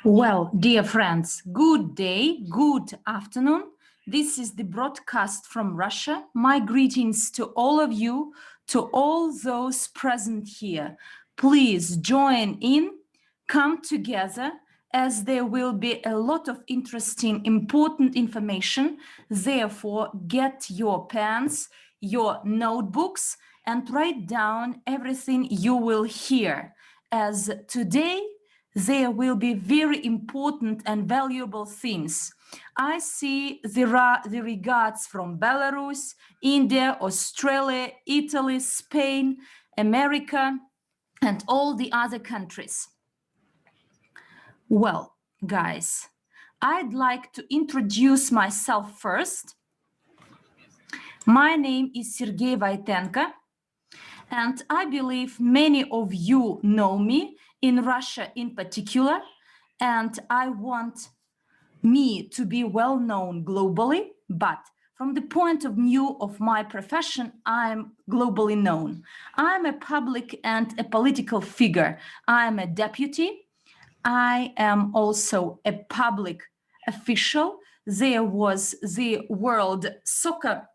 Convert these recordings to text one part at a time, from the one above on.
Well, dear friends, good day, good afternoon. This is the broadcast from Russia. My greetings to all of you, to all those present here. Please join in, come together, as there will be a lot of interesting, important information. Therefore, get your pens, your notebooks, and write down everything you will hear, as today there will be very important and valuable things. I see there are the regards from Belarus, India, Australia, Italy, Spain, America, and all the other countries. Well, guys, I'd like to introduce myself first. My name is Sergey Voitenko, and I believe many of you know me, in Russia in particular, and I want me to be well known globally, but from the point of view of my profession, I'm globally known. I'm a public and a political figure. I'm a deputy. I am also a public official. There was the World Soccer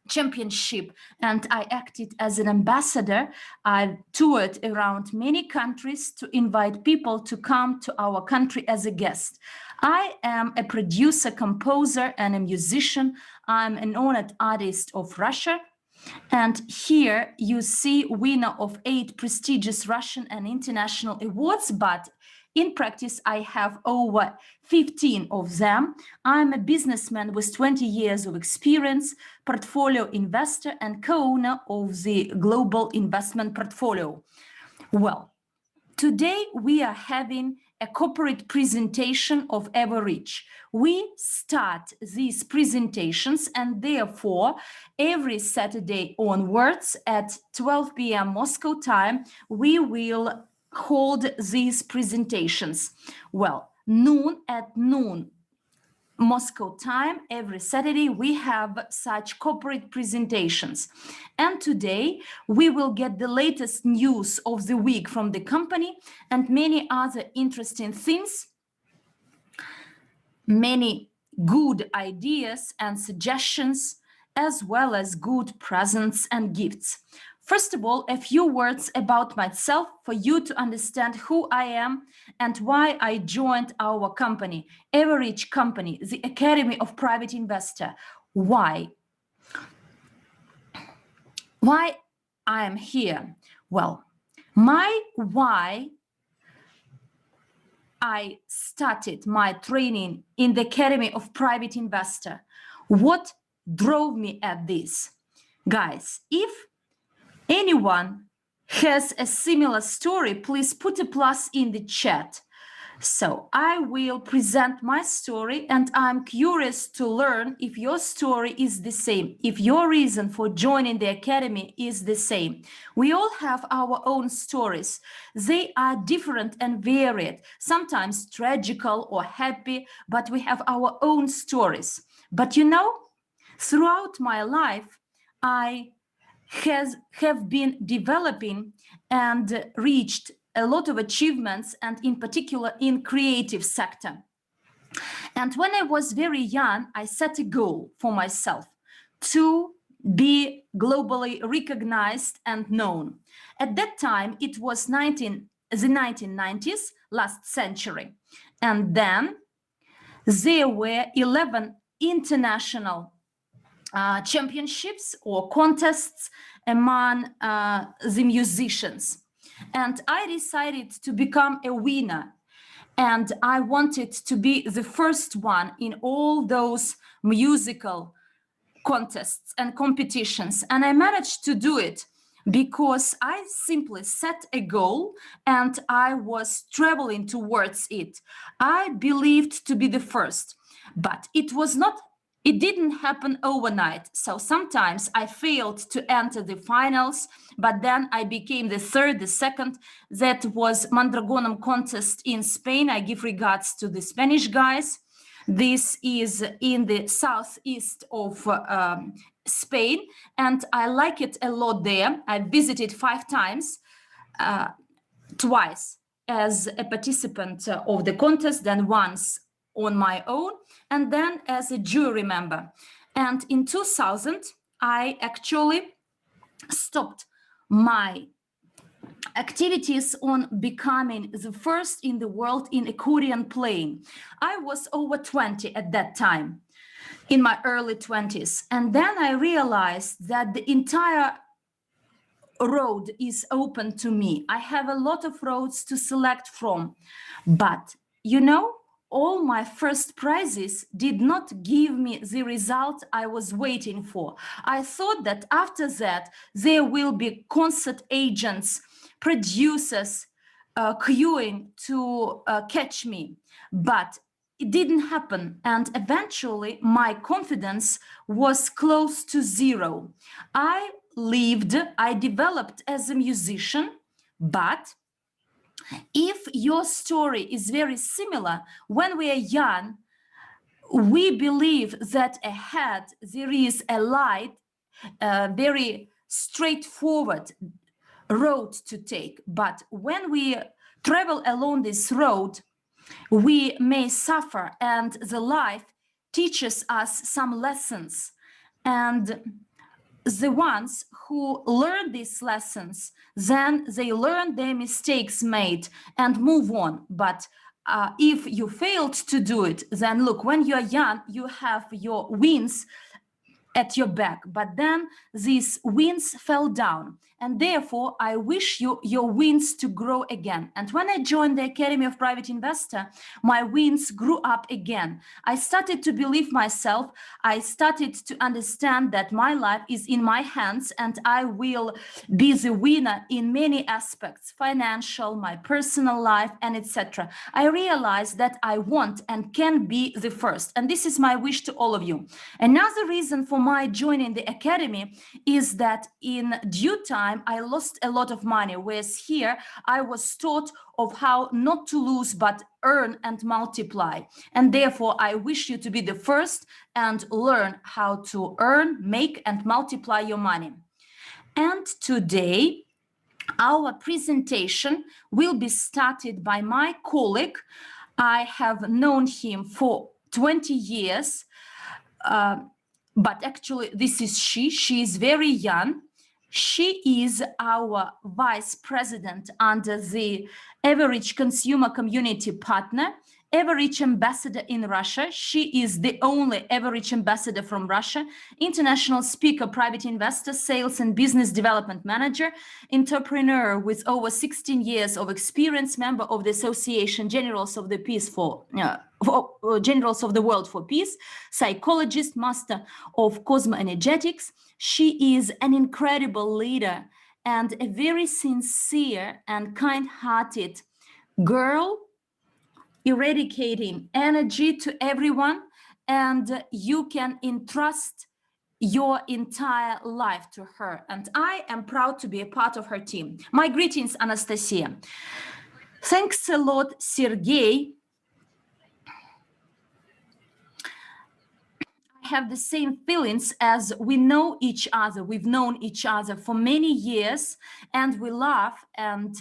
Championship, and I acted as an ambassador. I toured around many countries to invite people to come to our country as a guest. I am a producer, composer, and a musician. I'm an honored artist of Russia. And here you see winner of 8 prestigious Russian and international awards, but in practice, I have over 15 of them. I'm a businessman with 20 years of experience, portfolio investor, and co-owner of the global investment portfolio. Well, today we are having a corporate presentation of Evorich. We start these presentations, and therefore every Saturday onwards at 12 p.m. Moscow time, we will hold these presentations. Well, at noon Moscow time, every Saturday, we have such corporate presentations. And today, we will get the latest news of the week from the company and many other interesting things, many good ideas and suggestions, as well as good presents and gifts. First of all, a few words about myself for you to understand who I am and why I joined our company, Evorich Company, the Academy of Private Investor. Why? Why I am here? Well, my why I started my training in the Academy of Private Investor. What drove me at this? Guys, if anyone has a similar story, please put a plus in the chat. So I will present my story, and I'm curious to learn if your story is the same, if your reason for joining the Academy is the same. We all have our own stories. They are different and varied, sometimes tragical or happy, but we have our own stories. But you know, throughout my life, I have been developing and reached a lot of achievements, and in particular in creative sector. And when I was very young, I set a goal for myself to be globally recognized and known. At that time, it was the 1990s, last century. And then there were 11 international championships or contests among the musicians. And I decided to become a winner. And I wanted to be the first one in all those musical contests and competitions. And I managed to do it because I simply set a goal and I was traveling towards it. I believed to be the first, but it didn't happen overnight. So sometimes I failed to enter the finals, but then I became the third, the second. That was Mandragonem contest in Spain. I give regards to the Spanish guys. This is in the southeast of Spain, and I like it a lot there. I visited 5 times, twice as a participant of the contest, then once on my own, and then as a jury member. And in 2000, I actually stopped my activities on becoming the first in the world in accordion playing. I was over 20 at that time, in my early 20s. And then I realized that the entire road is open to me. I have a lot of roads to select from. But, you know, all my first prizes did not give me the result I was waiting for. I thought that after that, there will be concert agents, producers, queuing to catch me. But it didn't happen. And eventually, my confidence was close to zero. I developed as a musician, but if your story is very similar, when we are young, we believe that ahead there is a light, a very straightforward road to take. But when we travel along this road, we may suffer, and the life teaches us some lessons. And the ones who learn these lessons, then they learn their mistakes made and move on. But if you failed to do it, then look, when you're young, you have your wins at your back, but then these wings fell down, and therefore I wish you your wings to grow again. And when I joined the Academy of Private Investor, my wings grew up again. I started to believe myself. I started to understand that my life is in my hands and I will be the winner in many aspects, financial, my personal life, and etc. I realized that I want and can be the first, and this is my wish to all of you. Another reason for my joining the Academy is that in due time, I lost a lot of money, whereas here I was taught of how not to lose, but earn and multiply. And therefore, I wish you to be the first and learn how to earn, make, and multiply your money. And today, our presentation will be started by my colleague. I have known him for 20 years. But actually, this is she. She is very young. She is our vice president under the Evorich Consumer Community Partner, Evorich ambassador in Russia. She is the only Evorich ambassador from Russia, international speaker, private investor, sales and business development manager, entrepreneur with over 16 years of experience, member of the Association Generals of the Peace for Generals of the World for Peace, psychologist, master of cosmoenergetics. She is an incredible leader and a very sincere and kind-hearted girl, eradicating energy to everyone, and you can entrust your entire life to her. And I am proud to be a part of her team. My greetings, Anastasia. Thanks a lot, Sergey. Have the same feelings as we know each other. We've known each other for many years, and we laugh and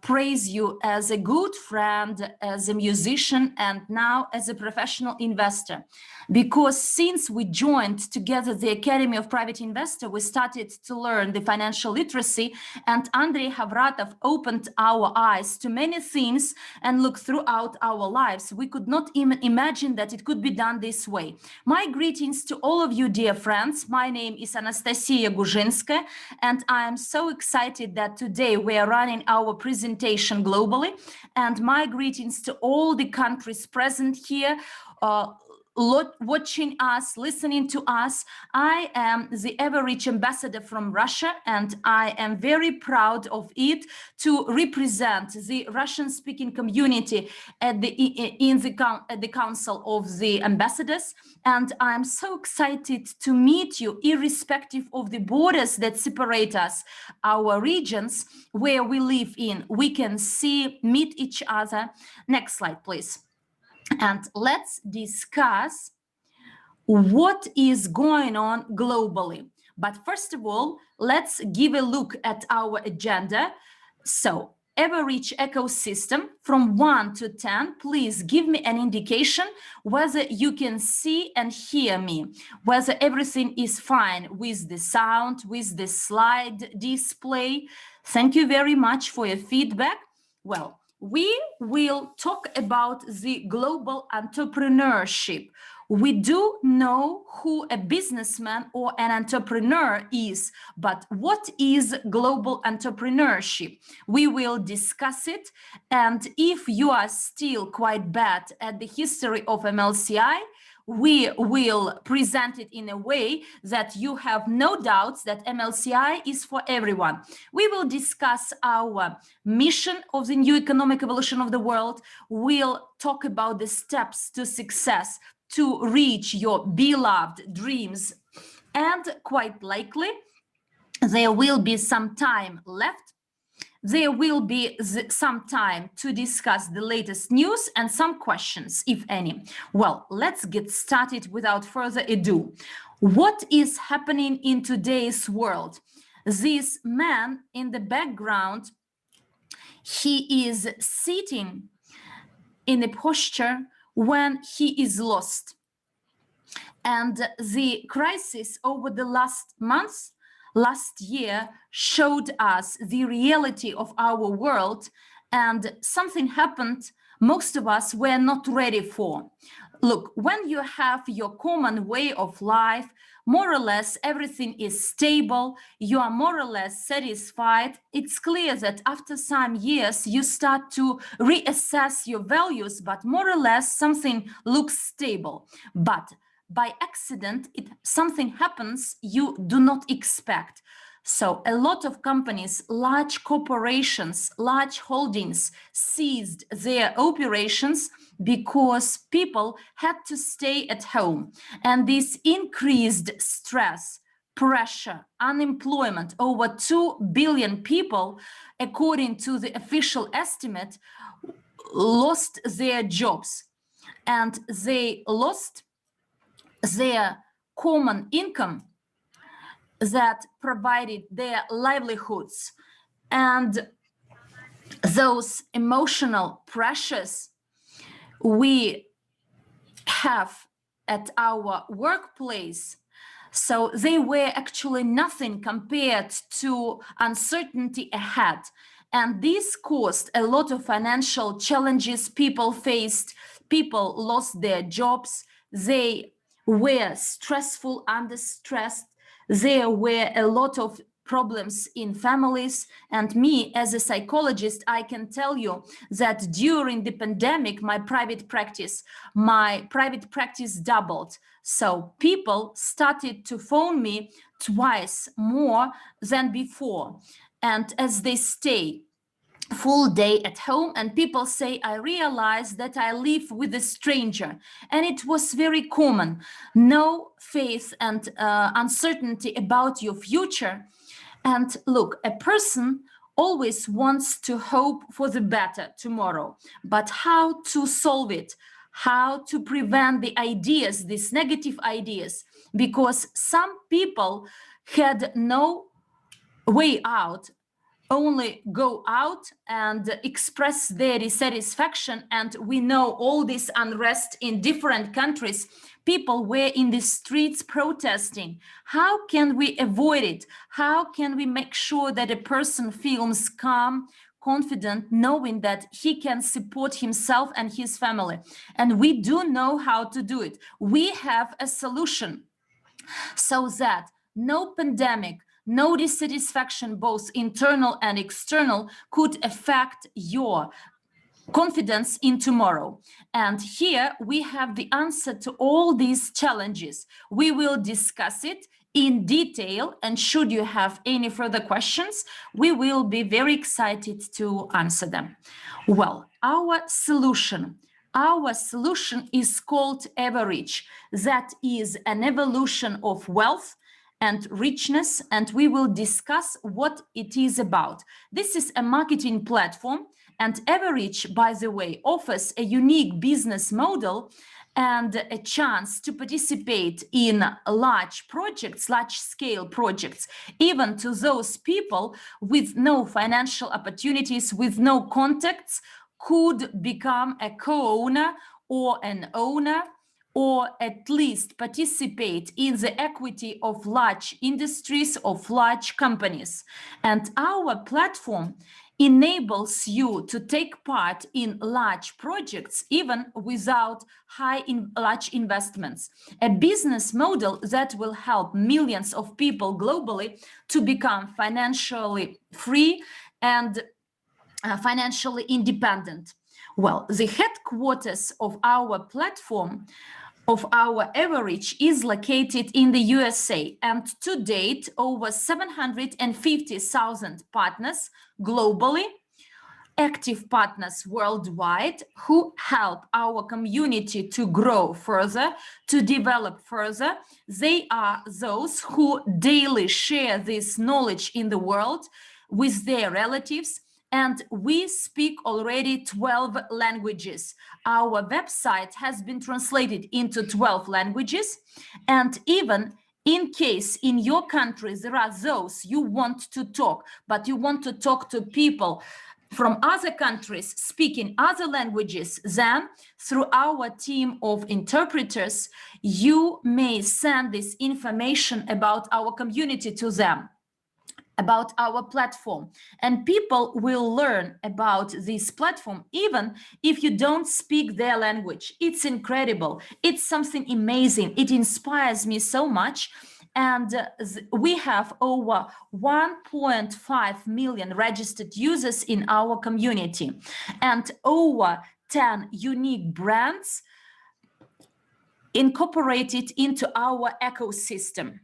praise you as a good friend, as a musician, and now as a professional investor. Because since we joined together the Academy of Private Investor, we started to learn the financial literacy, and Andrey Havratov opened our eyes to many things and looked throughout our lives. We could not even imagine that it could be done this way. My greetings to all of you, dear friends. My name is Anastasia Yaguzhinskaya, and I am so excited that today we are running our presentation globally. And my greetings to all the countries present here, watching us, listening to us. I am the Evorich ambassador from Russia, and I am very proud of it to represent the Russian-speaking community at the Council of the Ambassadors. And I'm so excited to meet you, irrespective of the borders that separate us, our regions where we live in. We can meet each other. Next slide, please. And let's discuss what is going on globally. But first of all, let's give a look at our agenda. So Evorich ecosystem from 1 to 10, please give me an indication whether you can see and hear me, whether everything is fine with the sound, with the slide display. Thank you very much for your feedback. Well, we will talk about the global entrepreneurship. We do know who a businessman or an entrepreneur is, but what is global entrepreneurship? We will discuss it, and if you are still quite bad at the history of MLCI, we will present it in a way that you have no doubts that MLCI is for everyone. We will discuss our mission of the new economic evolution of the world. We'll talk about the steps to success to reach your beloved dreams. And quite likely, there will be some time left. There will be some time to discuss the latest news and some questions, if any. Well, let's get started without further ado. What is happening in today's world? This man in the background, he is sitting in a posture when he is lost. And the crisis over the last months, last year, showed us the reality of our world, and something happened most of us were not ready for. Look, when you have your common way of life, more or less everything is stable, you are more or less satisfied, it's clear that after some years you start to reassess your values, but more or less something looks stable. But by accident, something happens you do not expect. So a lot of companies, large corporations, large holdings ceased their operations because people had to stay at home. And this increased stress, pressure, unemployment. Over 2 billion people, according to the official estimate, lost their jobs. And they lost their common income that provided their livelihoods. And those emotional pressures we have at our workplace, so they were actually nothing compared to uncertainty ahead. And this caused a lot of financial challenges people faced. People lost their jobs. They were stressful, under stressed. There were a lot of problems in families. And me, as a psychologist, I can tell you that during the pandemic, my private practice doubled. So people started to phone me twice more than before. And as they stay full day at home, and people say, I realized that I live with a stranger. And it was very common. No faith and uncertainty about your future. And look, a person always wants to hope for the better tomorrow, but how to solve it? How to prevent the ideas, these negative ideas? Because some people had no way out, only go out and express their dissatisfaction. And we know all this unrest in different countries. People were in the streets protesting. How can we avoid it? How can we make sure that a person feels calm, confident, knowing that he can support himself and his family? And we do know how to do it. We have a solution so that no pandemic, no dissatisfaction, both internal and external, could affect your confidence in tomorrow. And here we have the answer to all these challenges. We will discuss it in detail, and should you have any further questions, we will be very excited to answer them. Well, our solution is called Evorich. That is an evolution of wealth and richness, and we will discuss what it is about. This is a marketing platform, and Evorich, by the way, offers a unique business model, and a chance to participate in large projects, large-scale projects, even to those people with no financial opportunities, with no contacts, could become a co-owner or an owner, or at least participate in the equity of large industries, of large companies. And our platform enables you to take part in large projects even without large investments. A business model that will help millions of people globally to become financially free and financially independent. Well, the headquarters of our platform, of our Evorich, is located in the USA, and to date, over 750,000 partners globally, active partners worldwide, who help our community to grow further, to develop further. They are those who daily share this knowledge in the world with their relatives. And we speak already 12 languages. Our website has been translated into 12 languages. And even in case in your country there are those you want to talk, but you want to talk to people from other countries speaking other languages, then through our team of interpreters, you may send this information about our community to them, about our platform, and people will learn about this platform even if you don't speak their language. It's incredible. It's something amazing. It inspires me so much. And we have over 1.5 million registered users in our community and over 10 unique brands incorporated into our ecosystem.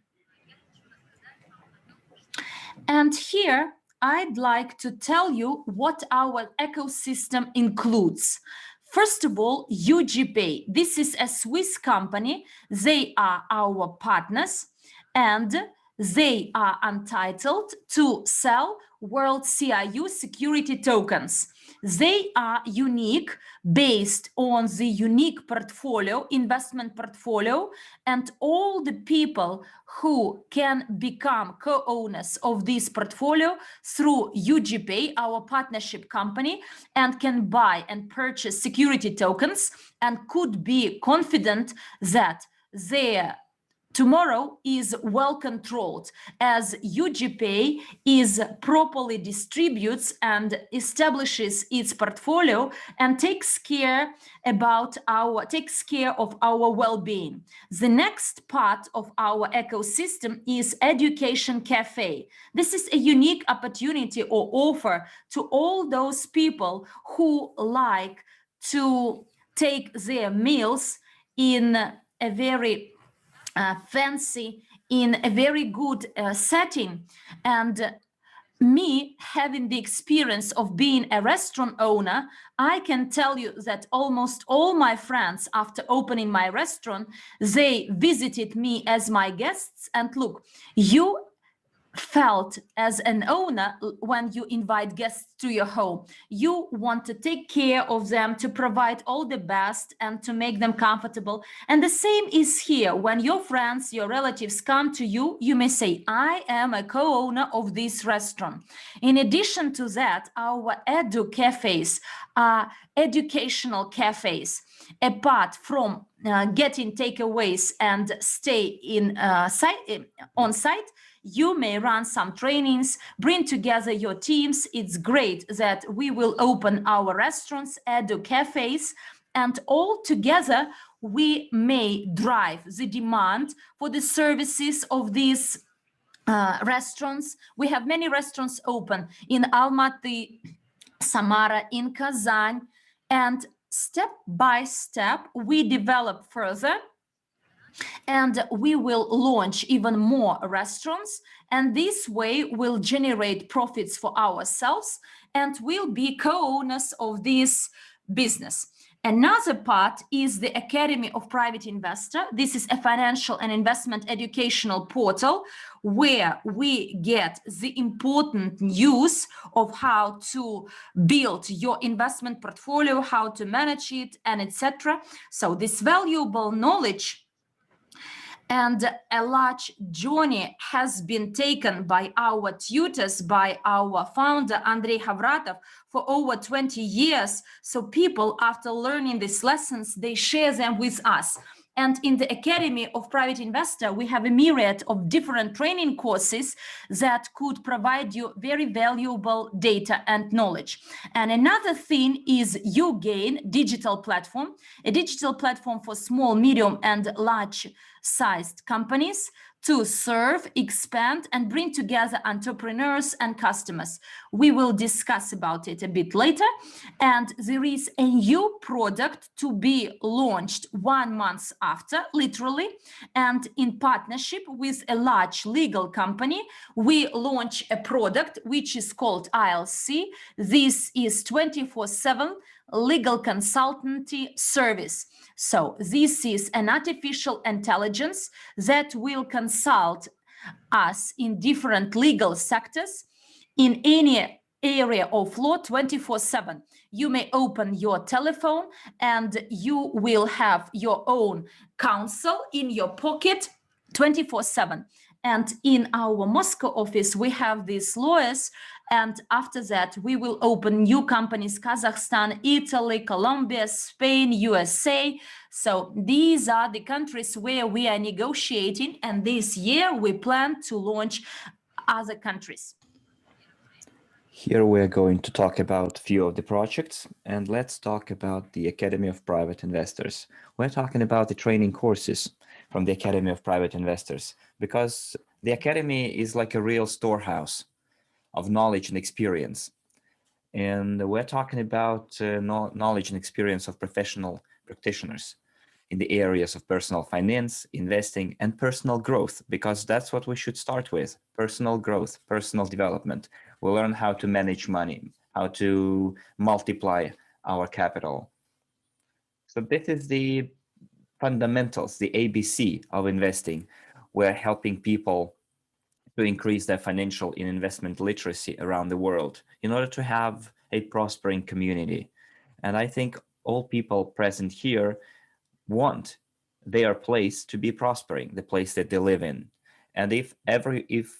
And here, I'd like to tell you what our ecosystem includes. First of all, UGPay. This is a Swiss company. They are our partners, and they are entitled to sell WorldCRU security tokens. They are unique based on the unique portfolio, investment portfolio, and all the people who can become co-owners of this portfolio through UGPay, our partnership company, and can buy and purchase security tokens and could be confident that their tomorrow is well controlled, as UGPay is properly distributes and establishes its portfolio and takes care of our well-being. The next part of our ecosystem is Education Cafe. This is a unique opportunity or offer to all those people who like to take their meals in a very fancy, in a very good setting. And me having the experience of being a restaurant owner, I can tell you that almost all my friends, after opening my restaurant, they visited me as my guests. And look, you felt as an owner when you invite guests to your home. You want to take care of them, to provide all the best and to make them comfortable. And the same is here. When your friends, your relatives come to you, you may say, I am a co-owner of this restaurant. In addition to that, our edu cafes are educational cafes. Apart from getting takeaways and stay in on site, you may run some trainings, bring together your teams. It's great that we will open our restaurants, edu cafes, and all together we may drive the demand for the services of these restaurants. We have many restaurants open in Almaty, Samara, in Kazan, and step by step we develop further, and we will launch even more restaurants, and this way we'll generate profits for ourselves and we'll be co-owners of this business. Another part is the Academy of Private Investor. This is a financial and investment educational portal where we get the important news of how to build your investment portfolio, how to manage it, and etc. So this valuable knowledge and a large journey has been taken by our tutors, by our founder, Andrey for over 20 years. So people, after learning these lessons, they share them with us. And in the Academy of Private Investor, we have a myriad of different training courses that could provide you very valuable data and knowledge. And another thing is uGain digital platform, a digital platform for small, medium, and large-sized companies to serve, expand, and bring together entrepreneurs and customers. We will discuss about it a bit later. And there is a new product to be launched 1 month after, literally. And in partnership with a large legal company, we launch a product which is called ILC. This is 24/7 legal consultancy service. So this is an artificial intelligence that will consult us in different legal sectors in any area of law 24/7. You may open your telephone and you will have your own counsel in your pocket 24/7. And in our Moscow office, we have these lawyers. And after that, we will open new companies, Kazakhstan, Italy, Colombia, Spain, USA. So these are the countries where we are negotiating. And this year, we plan to launch other countries. Here we're going to talk about a few of the projects, and let's talk about the Academy of Private Investors. We're talking about the training courses from the Academy of Private Investors, because the Academy is like a real storehouse of knowledge and experience. And we're talking about knowledge and experience of professional practitioners in the areas of personal finance, investing, and personal growth, because that's what we should start with: personal growth, personal development. We'll learn how to manage money, how to multiply our capital. So this is the fundamentals, the ABC of investing. We're helping people to increase their financial and investment literacy around the world in order to have a prospering community. And I think all people present here want their place to be prospering, the place that they live in. And if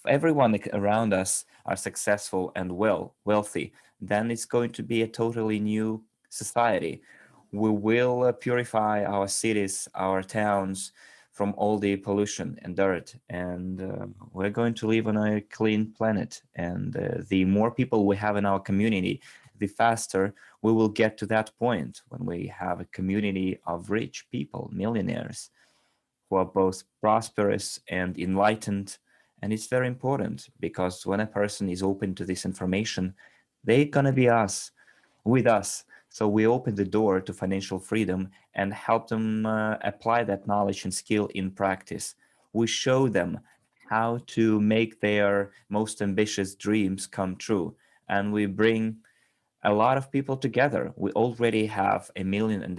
everyone around us are successful and wealthy, then it's going to be a totally new society. We will purify our cities, our towns from all the pollution and dirt, and we're going to live on a clean planet. And the more people we have in our community, the faster we will get to that point when we have a community of rich people, millionaires, who are both prosperous and enlightened. And it's very important, because when a person is open to this information, they're gonna be with us. So we open the door to financial freedom and help them apply that knowledge and skill in practice. We show them how to make their most ambitious dreams come true. And we bring a lot of people together. We already have 1.5 million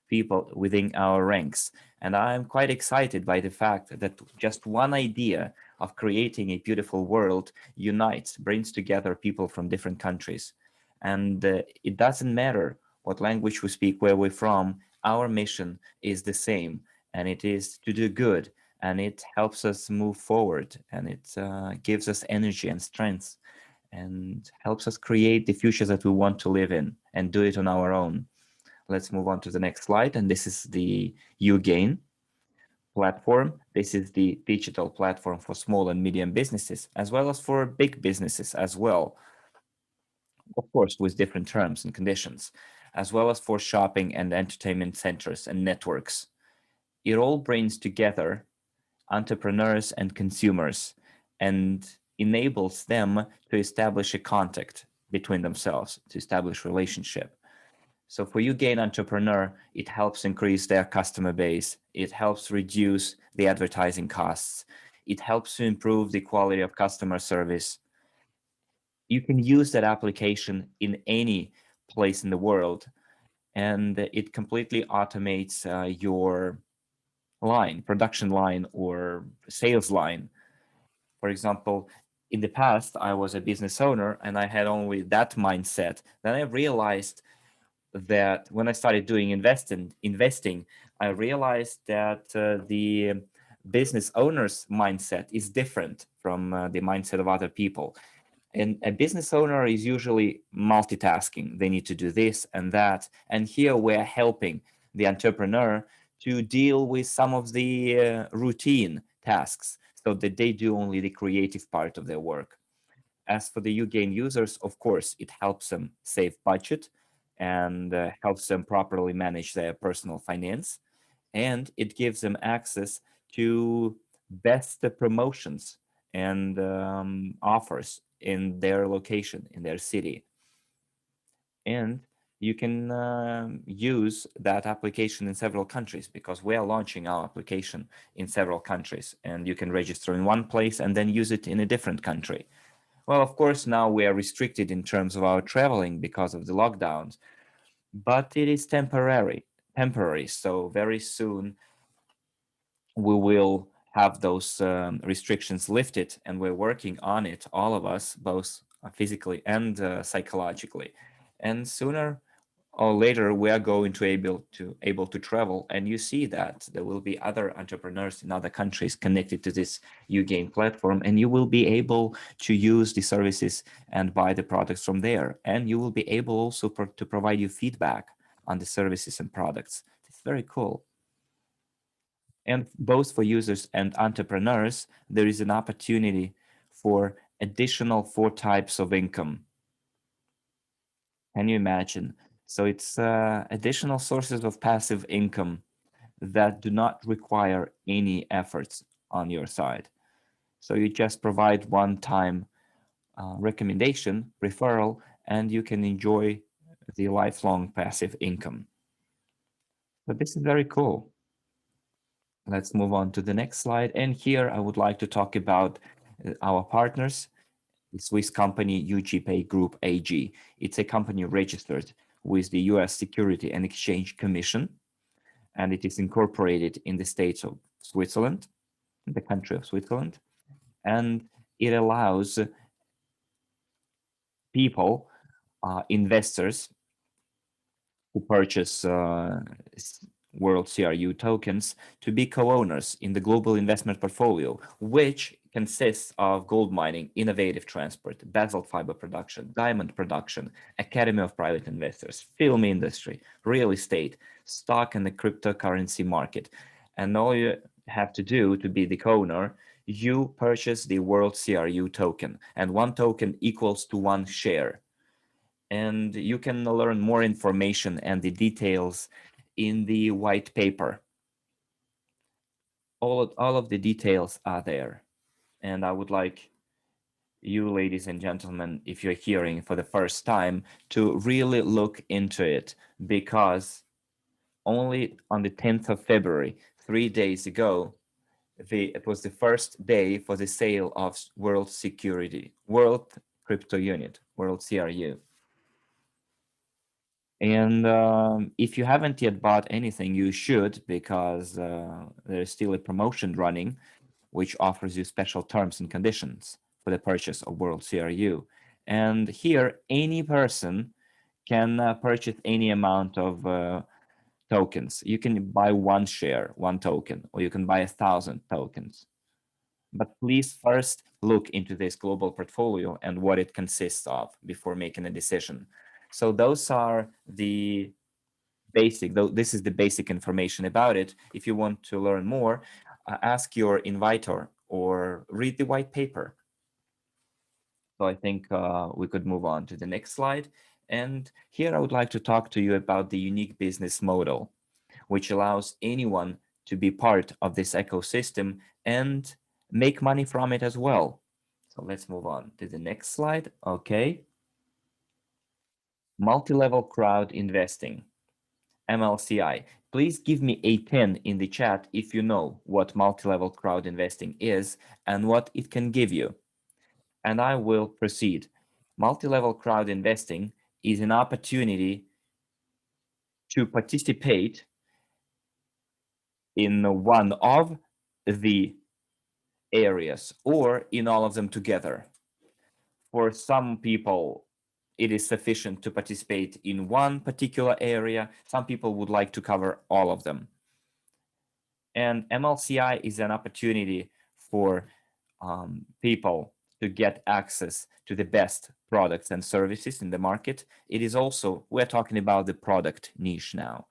people within our ranks. And I'm quite excited by the fact that just one idea of creating a beautiful world unites, brings together people from different countries. And it doesn't matter what language we speak, where we're from, our mission is the same, and it is to do good, and it helps us move forward, and it gives us energy and strength, and helps us create the future that we want to live in and do it on our own. Let's move on to the next slide, and this is the uGain platform. This is the digital platform for small and medium businesses, as well as for big businesses as well. Of course, with different terms and conditions, as well as for shopping and entertainment centers and networks. It all brings together entrepreneurs and consumers and enables them to establish a contact between themselves, to establish relationship. So for uGain entrepreneur, it helps increase their customer base. It helps reduce the advertising costs. It helps to improve the quality of customer service. You can use that application in any place in the world, and it completely automates your production line or sales line. For example, in the past, I was a business owner and I had only that mindset. Then I realized that when I started doing investing, I realized that the business owner's mindset is different from the mindset of other people. And a business owner is usually multitasking. They need to do this and that. And here we're helping the entrepreneur to deal with some of the routine tasks so that they do only the creative part of their work. As for the uGain users, of course, it helps them save budget and helps them properly manage their personal finance. And it gives them access to best promotions and offers in their location, in their city. And you can use that application in several countries because we are launching our application in several countries, and you can register in one place and then use it in a different country. Well, of course, now we are restricted in terms of our traveling because of the lockdowns, but it is temporary. So very soon we will have those restrictions lifted, and we're working on it, all of us, both physically and psychologically. And sooner or later, we are going to able to travel, and you see that there will be other entrepreneurs in other countries connected to this uGain platform, and you will be able to use the services and buy the products from there. And you will be able also to provide you feedback on the services and products. It's very cool. And both for users and entrepreneurs, there is an opportunity for additional 4 types of income. Can you imagine? So it's additional sources of passive income that do not require any efforts on your side. So you just provide one-time recommendation, referral, and you can enjoy the lifelong passive income. But this is very cool. Let's move on to the next slide. And here I would like to talk about our partners, the Swiss company UGPay Group AG. It's a company registered with the US Security and Exchange Commission, and it is incorporated in the states of Switzerland, the country of Switzerland, and it allows people, investors who purchase WorldCRU tokens to be co-owners in the global investment portfolio, which consists of gold mining, innovative transport, basalt fiber production, diamond production, academy of private investors, film industry, real estate, stock and the cryptocurrency market. And all you have to do to be the co-owner, you purchase the WorldCRU token, and 1 token equals to 1 share. And you can learn more information and the details in the white paper. All of the details are there. And I would like you, ladies and gentlemen, if you're hearing for the first time, to really look into it, because only on the 10th of February, 3 days ago, it was the first day for the sale of World Cryptounit, WorldCRU. And if you haven't yet bought anything, you should, because there's still a promotion running, which offers you special terms and conditions for the purchase of WorldCRU. And here, any person can purchase any amount of tokens. You can buy 1 share, 1 token, or you can buy 1,000 tokens. But please first look into this global portfolio and what it consists of before making a decision. So those are the basic, this is the basic information about it. If you want to learn more, ask your inviter or read the white paper. So I think we could move on to the next slide. And here I would like to talk to you about the unique business model, which allows anyone to be part of this ecosystem and make money from it as well. So let's move on to the next slide. Okay. Multi-level crowd investing, MLCI. Please give me a 10 in the chat if you know what multi-level crowd investing is and what it can give you. And I will proceed. Multi-level crowd investing is an opportunity to participate in one of the areas or in all of them together. For some people, it is sufficient to participate in one particular area. Some people would like to cover all of them. And MLCI is an opportunity for people to get access to the best products and services in the market. It is also, we're talking about the product niche now.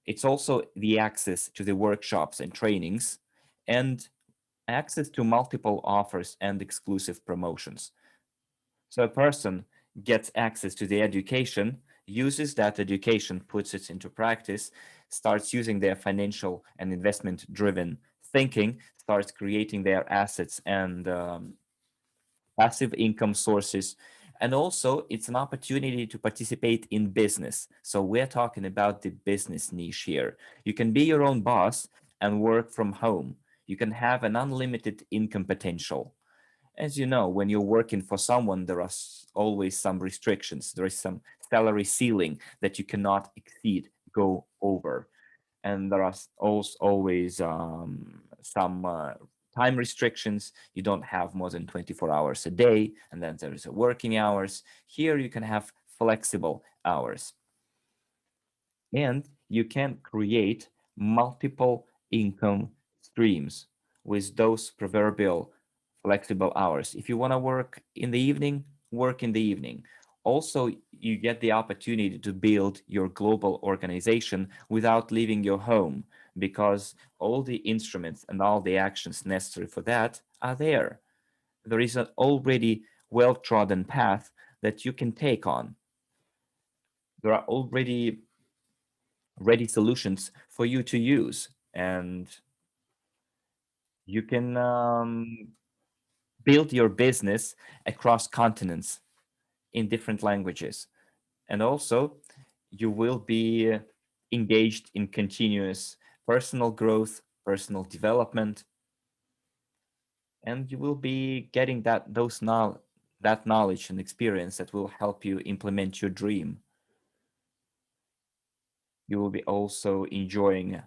It's also the access to the workshops and trainings and access to multiple offers and exclusive promotions. So a person gets access to the education, uses that education, puts it into practice, starts using their financial and investment driven thinking, starts creating their assets and passive income sources. And also, it's an opportunity to participate in business. So we're talking about the business niche here. You can be your own boss and work from home. You can have an unlimited income potential. As you know, when you're working for someone, there are always some restrictions. There is some salary ceiling that you cannot exceed, go over. And there are also always some time restrictions. You don't have more than 24 hours a day, and then there is a working hours. Here you can have flexible hours. And you can create multiple income streams with those proverbial flexible hours. If you want to work in the evening, work in the evening. Also, you get the opportunity to build your global organization without leaving your home, because all the instruments and all the actions necessary for that are there. There is an already well-trodden path that you can take on. There are already ready solutions for you to use, and you can build your business across continents in different languages. And also, you will be engaged in continuous personal growth, personal development, and you will be getting that knowledge and experience that will help you implement your dream. You will be also enjoying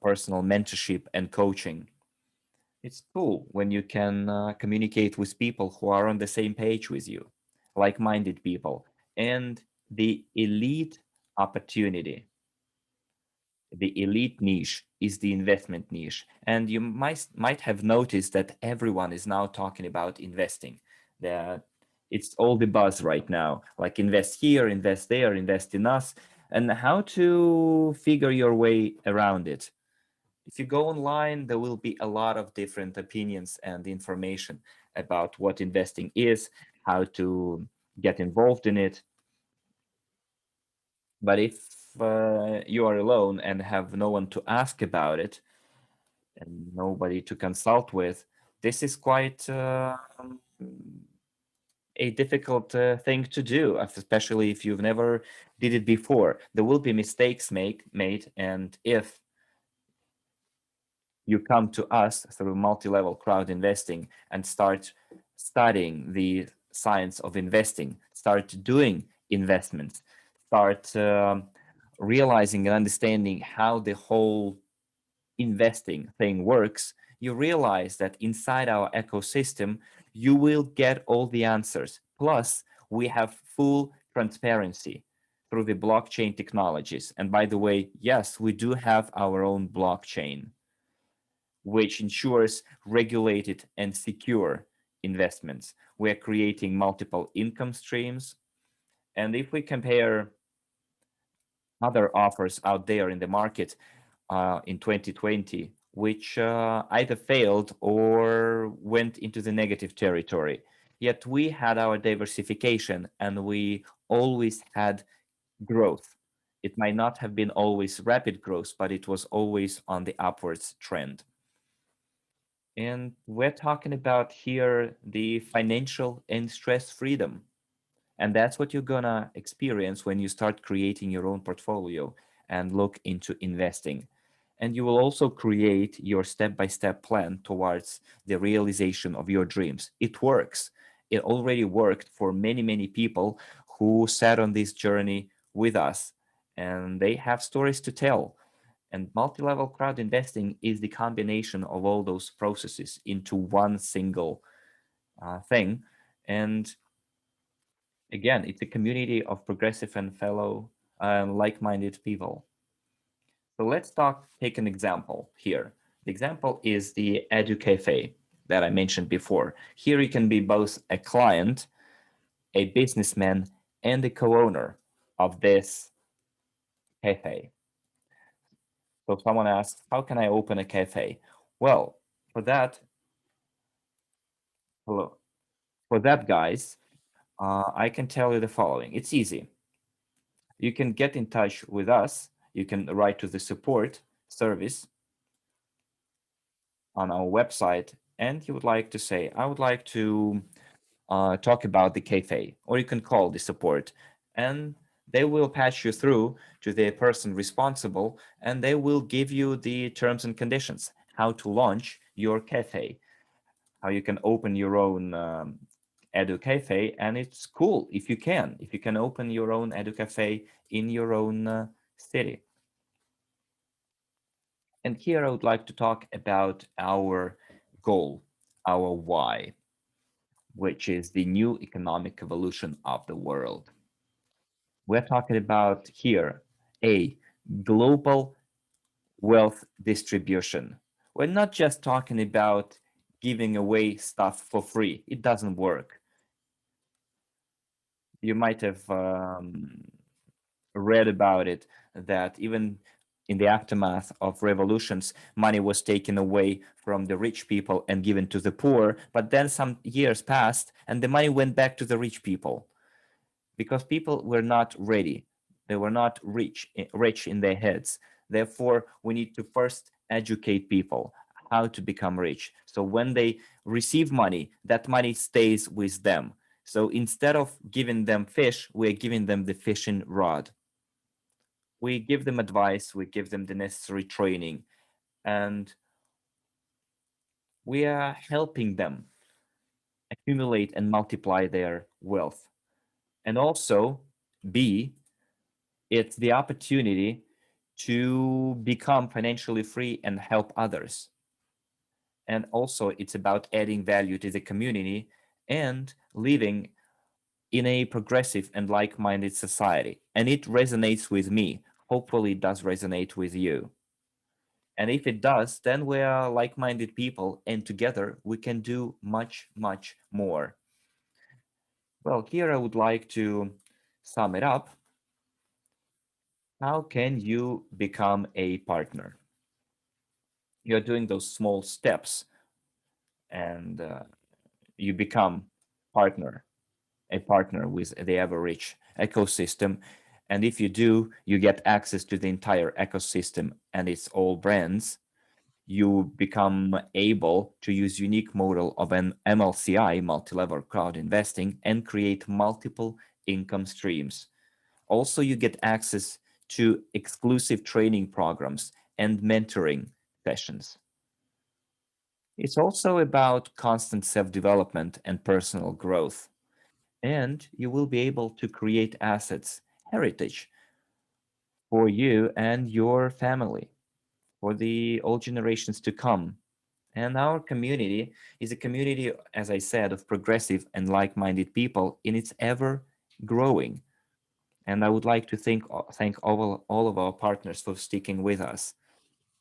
personal mentorship and coaching. It's cool when you can communicate with people who are on the same page with you, like-minded people. And the elite opportunity, the elite niche is the investment niche. And you might have noticed that everyone is now talking about investing. That it's all the buzz right now, like invest here, invest there, invest in us, and how to figure your way around it. If you go online, there will be a lot of different opinions and information about what investing is, how to get involved in it. But if you are alone and have no one to ask about it and nobody to consult with, this is quite a difficult thing to do, especially if you've never did it before. There will be mistakes made, and if you come to us through multi-level crowd investing and start studying the science of investing, start doing investments, start realizing and understanding how the whole investing thing works, you realize that inside our ecosystem, you will get all the answers. Plus, we have full transparency through the blockchain technologies. And by the way, yes, we do have our own blockchain, which ensures regulated and secure investments. We're creating multiple income streams. And if we compare other offers out there in the market in 2020, which either failed or went into the negative territory, yet we had our diversification and we always had growth. It might not have been always rapid growth, but it was always on the upwards trend. And we're talking about here the financial and stress freedom. And that's what you're gonna experience when you start creating your own portfolio and look into investing. And you will also create your step-by-step plan towards the realization of your dreams. It works. It already worked for many, many people who sat on this journey with us and they have stories to tell. And multi-level crowd investing is the combination of all those processes into one single thing. And again, it's a community of progressive and fellow like-minded people. So let's take an example here. The example is the EduCafe that I mentioned before. Here you can be both a client, a businessman, and the co-owner of this cafe. So if someone asks, how can I open a cafe? Well, for that, guys, I can tell you the following. It's easy. You can get in touch with us. You can write to the support service on our website, and you would like to say, I would like to talk about the cafe, or you can call the support, and they will patch you through to the person responsible, and they will give you the terms and conditions, how to launch your cafe, how you can open your own edu cafe. And it's cool if you can open your own edu cafe in your own city. And here I would like to talk about our goal, our why, which is the new economic evolution of the world. We're talking about here a global wealth distribution. We're not just talking about giving away stuff for free. It doesn't work. You might have read about it, that even in the aftermath of revolutions, money was taken away from the rich people and given to the poor. But then some years passed and the money went back to the rich people because people were not ready. They were not rich in their heads. Therefore, we need to first educate people how to become rich. So when they receive money, that money stays with them. So instead of giving them fish, we're giving them the fishing rod. We give them advice, we give them the necessary training, and we are helping them accumulate and multiply their wealth. And also, B, it's the opportunity to become financially free and help others. And also, it's about adding value to the community and living in a progressive and like-minded society. And it resonates with me. Hopefully, it does resonate with you. And if it does, then we are like-minded people, and together we can do much, much more. Well, here I would like to sum it up. How can you become a partner? You're doing those small steps and you become a partner with the Evorich ecosystem. And if you do, you get access to the entire ecosystem and its all brands. You become able to use unique model of an MLCI, multi-level crowd investing, and create multiple income streams. Also, you get access to exclusive training programs and mentoring sessions. It's also about constant self-development and personal growth. And you will be able to create assets, heritage for you and your family, for the old generations to come. And our community is a community, as I said, of progressive and like-minded people, and it's ever growing. And I would like to thank all of our partners for sticking with us.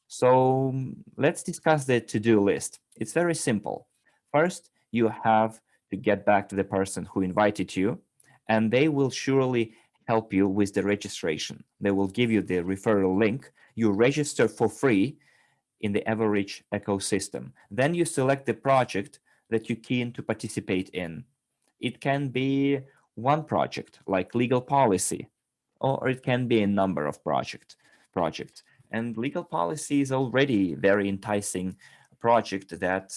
So let's discuss the to-do list. It's very simple. First, you have to get back to the person who invited you, and they will surely help you with the registration. They will give you the referral link. You register for free in the Evorich ecosystem. Then you select the project that you're keen to participate in. It can be one project, like legal policy, or it can be a number of projects. And legal policy is already very enticing project that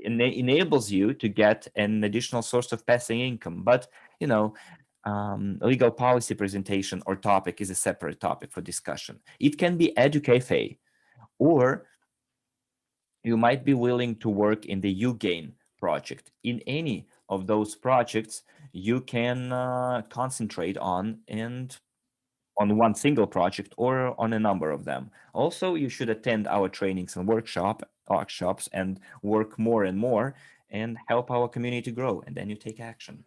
enables you to get an additional source of passive income. But legal policy presentation or topic is a separate topic for discussion. It can be EduCafe, or you might be willing to work in the uGain project. In any of those projects, you can concentrate on one single project or on a number of them. Also, you should attend our trainings and workshops and work more and more and help our community grow, and then you take action.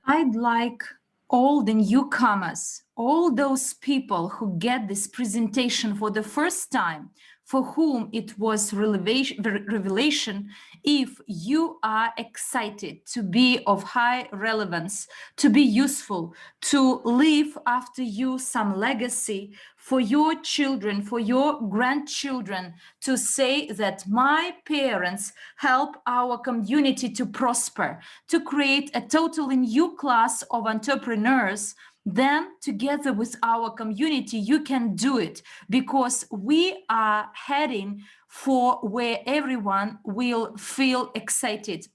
I'd like all the newcomers, all those people who get this presentation for the first time, for whom it was revelation, if you are excited to be of high relevance, to be useful, to leave after you some legacy for your children, for your grandchildren, to say that my parents help our community to prosper, to create a totally new class of entrepreneurs, then together with our community, you can do it, because we are heading for where everyone will feel excited.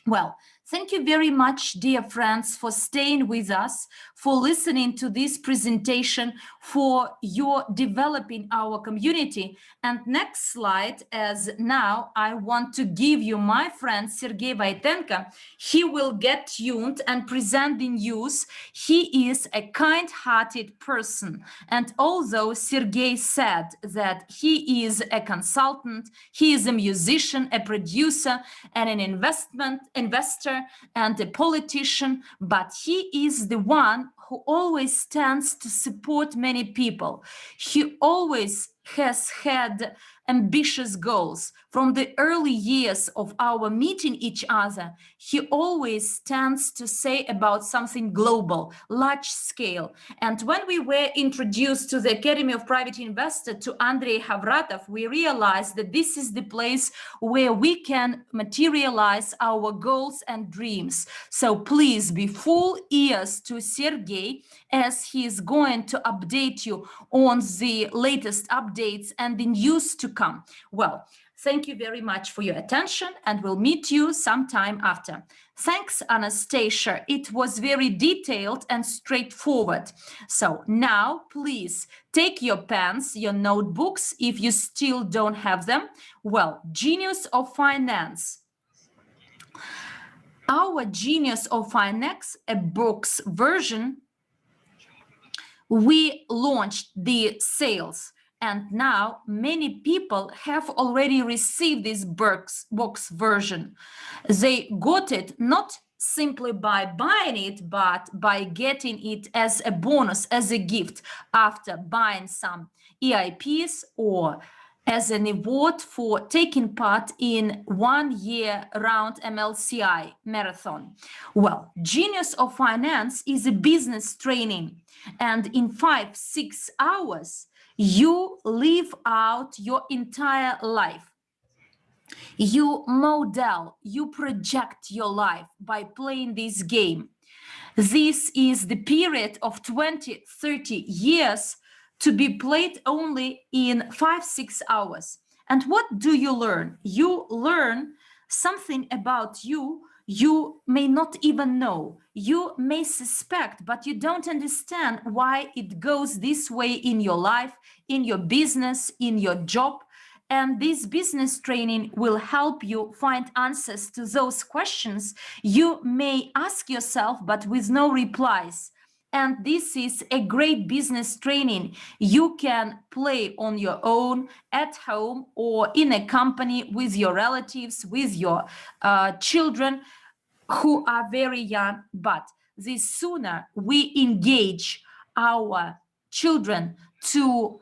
Well, thank you very much, dear friends, for staying with us, for listening to this presentation, for your developing our community. And next slide, as now I want to give you my friend Sergey Voitenko. He will get tuned and present the news. He is a kind-hearted person. And although Sergey said that he is a consultant, he is a musician, a producer, and an investor and a politician, but he is the one who always stands to support many people. He always has had ambitious goals. From the early years of our meeting each other, he always stands to say about something global, large scale. And when we were introduced to the Academy of Private Investor, to Andrey Havratov, we realized that this is the place where we can materialize our goals and dreams. So please be full ears to Sergey, as he is going to update you on the latest updates and the news to come. Well, thank you very much for your attention, and we'll meet you sometime after. Thanks, Anastasia. It was very detailed and straightforward. So now, please take your pens, your notebooks, if you still don't have them. Well, Genius of Finance. Our Genius of Finance, a box version, we launched the sales, and now many people have already received this box version. They got it not simply by buying it, but by getting it as a bonus, as a gift, after buying some EIPs or as an award for taking part in 1 year round MLCI marathon. Well, Genius of Finance is a business training, and in 5-6 hours, you live out your entire life. You model, you project your life by playing this game. This is the period of 20-30 years to be played only in 5-6 hours. And what do you learn? You learn something about you you may not even know. You may suspect, but you don't understand why it goes this way in your life, in your business, in your job. And this business training will help you find answers to those questions you may ask yourself, but with no replies. And this is a great business training you can play on your own, at home, or in a company with your relatives, with your children who are very young. But the sooner we engage our children to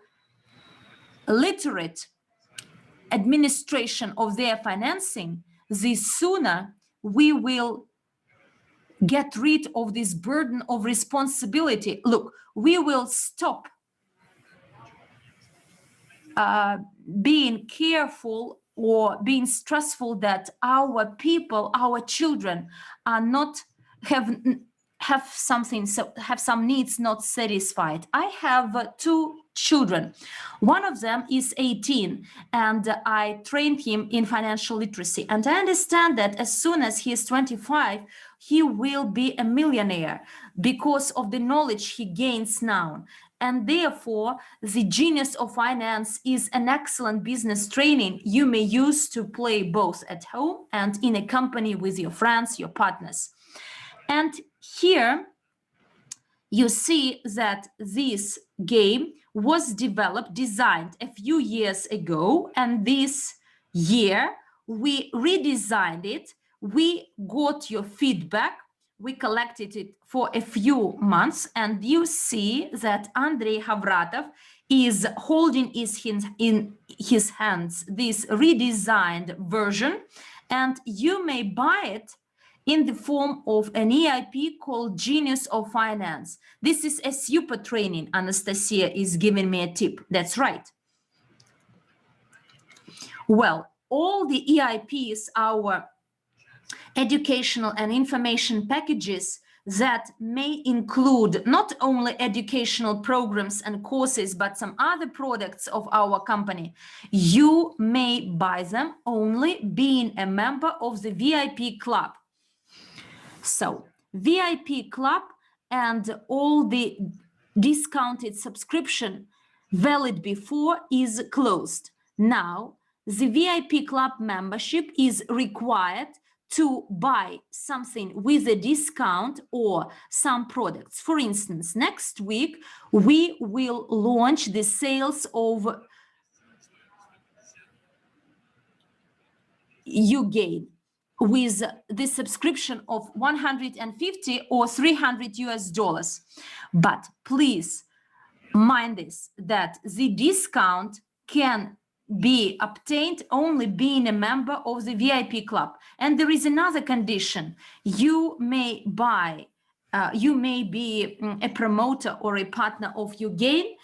literate administration of their financing, the sooner we will get rid of this burden of responsibility. Look, we will stop being careful or being stressful that our people, our children are not have some needs not satisfied. I have 2 children. One of them is 18, and I trained him in financial literacy. And I understand that as soon as he is 25, he will be a millionaire because of the knowledge he gains now. and therefore the Genius of Finance is an excellent business training you may use to play both at home and in a company with your friends, your partners. And here you see that this game was designed a few years ago, and this year we redesigned it. We got your feedback. We collected it for a few months, and you see that Andrey Havratov is holding in his hands this redesigned version, and you may buy it in the form of an EIP called Genius of Finance. This is a super training. Anastasia is giving me a tip. That's right. Well, all the EIPs, our educational and information packages that may include not only educational programs and courses, but some other products of our company, you may buy them only being a member of the VIP club. So VIP club and all the discounted subscription valid before is closed. Now, the VIP club membership is required to buy something with a discount or some products. For instance, next week, we will launch the sales of uGain with the subscription of 150 or 300 US dollars. But please mind this, that the discount can be obtained only being a member of the VIP club. And there is another condition. You may buy, you may be a promoter or a partner of uGain.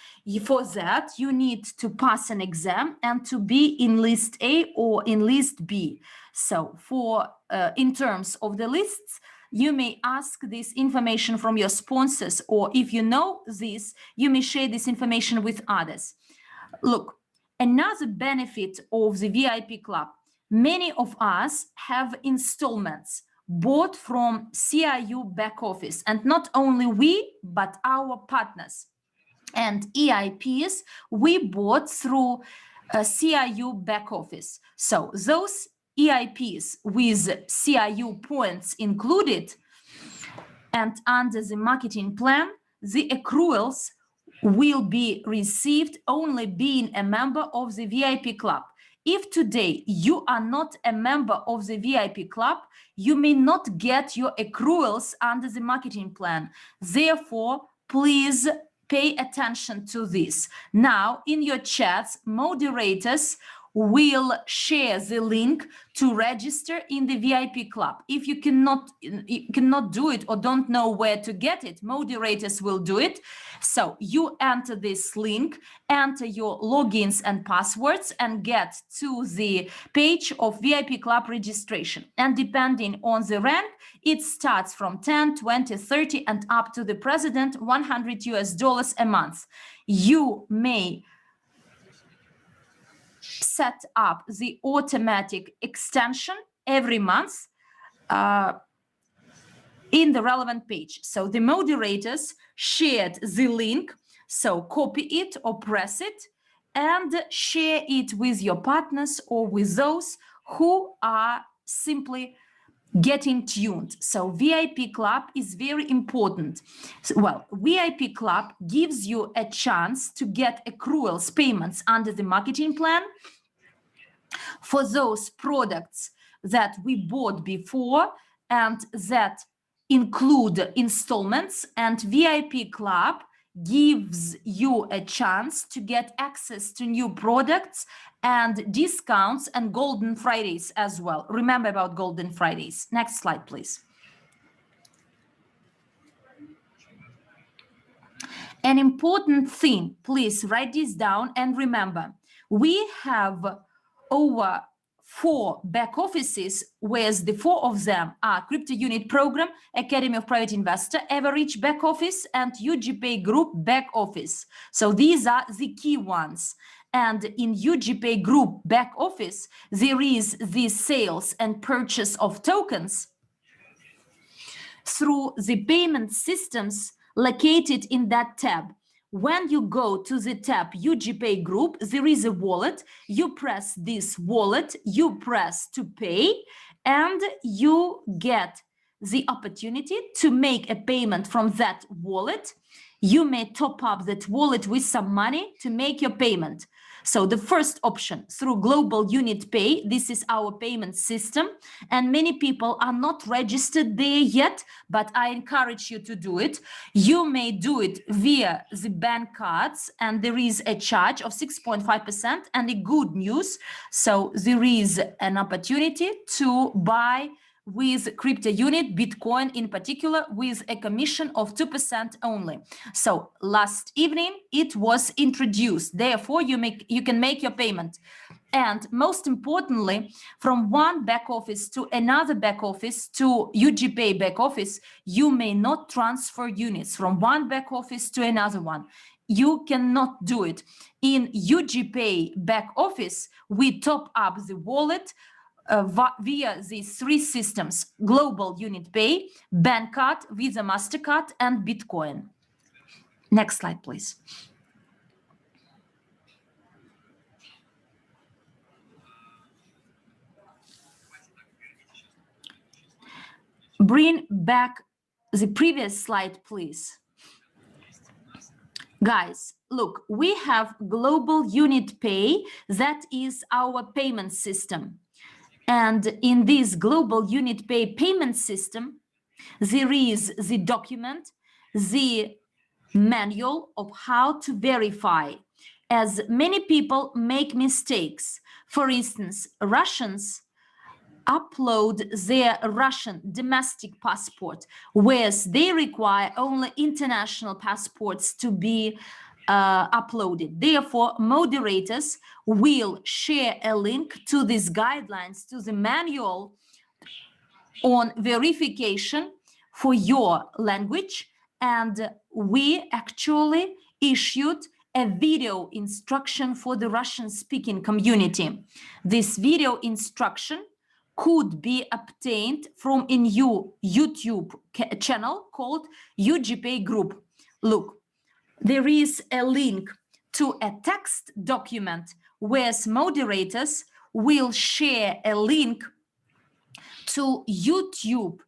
For that, you need to pass an exam and to be in list A or in list B. So for in terms of the lists, you may ask this information from your sponsors, or if you know this, you may share this information with others. Look, another benefit of the VIP club, many of us have installments bought from CRU back office, and not only we, but our partners. And EIPs we bought through CRU back office. So those EIPs with CRU points included, and under the marketing plan, the accruals will be received only being a member of the VIP club. If today you are not a member of the VIP club, you may not get your accruals under the marketing plan. Therefore, please pay attention to this. Now, in your chats, moderators will share the link to register in the VIP club. If you cannot do it or don't know where to get it, moderators will do it. So you enter this link, enter your logins and passwords, and get to the page of VIP club registration. And depending on the rank, it starts from 10, 20, 30, and up to the president, 100 US dollars a month. You may set up the automatic extension every month in the relevant page. So the moderators shared the link, so copy it or press it and share it with your partners or with those who are simply getting tuned. So VIP club is very important. Well, VIP club gives you a chance to get accruals payments under the marketing plan for those products that we bought before and that include installments, and VIP club gives you a chance to get access to new products and discounts and Golden Fridays as well. Remember about Golden Fridays. Next slide, please. An important thing, please write this down and remember, we have over 4 back offices, whereas the 4 of them are Cryptounit program, Academy of Private Investor, Evorich back office, and UGPay Group back office. So these are the key ones. And in UGPay Group back office, there is the sales and purchase of tokens through the payment systems located in that tab. when you go to the tab UGPay Group, there is a wallet. You press this wallet, you press to pay, and you get the opportunity to make a payment from that wallet. You may top up that wallet with some money to make your payment. So the first option, through Global Unit Pay, this is our payment system, and many people are not registered there yet, but I encourage you to do it. You may do it via the bank cards, and there is a charge of 6.5% and a good news. So there is an opportunity to buy with Cryptounit, Bitcoin in particular, with a commission of 2% only. So last evening it was introduced. Therefore, you can make your payment. And most importantly, from one back office to another back office to UGPay back office, you may not transfer units from one back office to another one. You cannot do it. In UGPay back office, we top up the wallet via these three systems: Global Unit Pay, bank card, Visa, MasterCard, and Bitcoin. Next slide, please. Bring back the previous slide, please. Guys, look, we have Global Unit Pay. That is our payment system. And in this Global Unit Pay payment system, there is the document, the manual of how to verify, as many people make mistakes. For instance, Russians upload their Russian domestic passport, whereas they require only international passports to be uploaded. Therefore, moderators will share a link to these guidelines, to the manual on verification for your language, and we actually issued a video instruction for the Russian-speaking community. This video instruction could be obtained from a new YouTube channel called UGPay Group. Look, there is a link to a text document where moderators will share a link to YouTube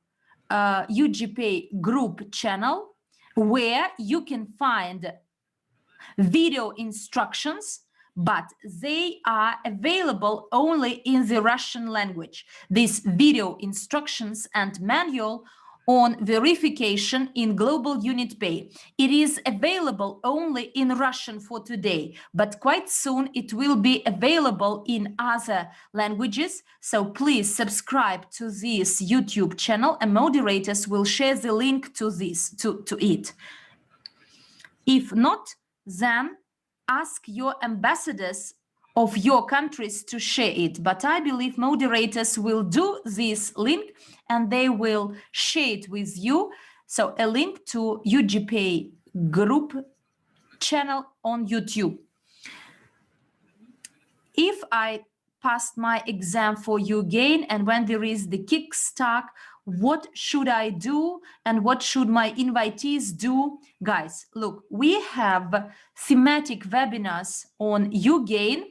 UGPay Group channel, where you can find video instructions, but they are available only in the Russian language. These video instructions and manual on verification in Global Unit Pay. It is available only in Russian for today, but quite soon it will be available in other languages. So please subscribe to this YouTube channel, and moderators will share the link to this, to it. If not, then ask your ambassadors of your countries to share it. But I believe moderators will do this link and they will share it with you. So a link to UGPay Group channel on YouTube. If I passed my exam for uGain, and when there is the kickstart, what should I do and what should my invitees do? Guys, look, we have thematic webinars on uGain.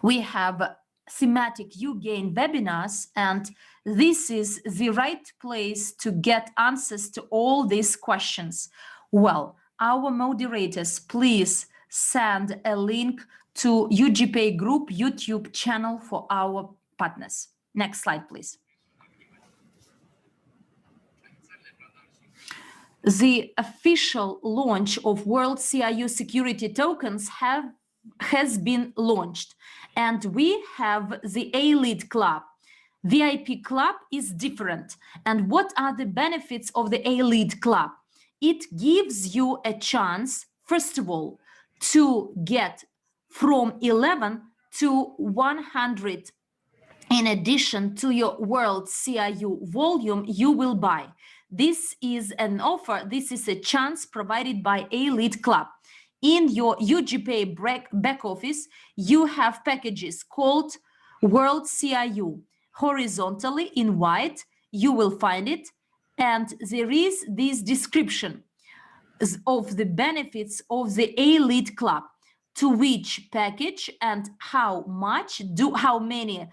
We have thematic uGain webinars, and this is the right place to get answers to all these questions. Well, our moderators, please send a link to UGPay Group YouTube channel for our partners. Next slide, please. The official launch of WorldCRU security tokens has been launched, and we have the Elite Club. VIP Club is different. And what are the benefits of the Elite Club? It gives you a chance, first of all, to get from 11 to 100 in addition to your WorldCRU volume you will buy. This is an offer, this is a chance provided by Elite Club. In your UGPay back office, you have packages called WorldCRU. Horizontally in white, you will find it, and there is this description. of the benefits of the elite club, to which package and how many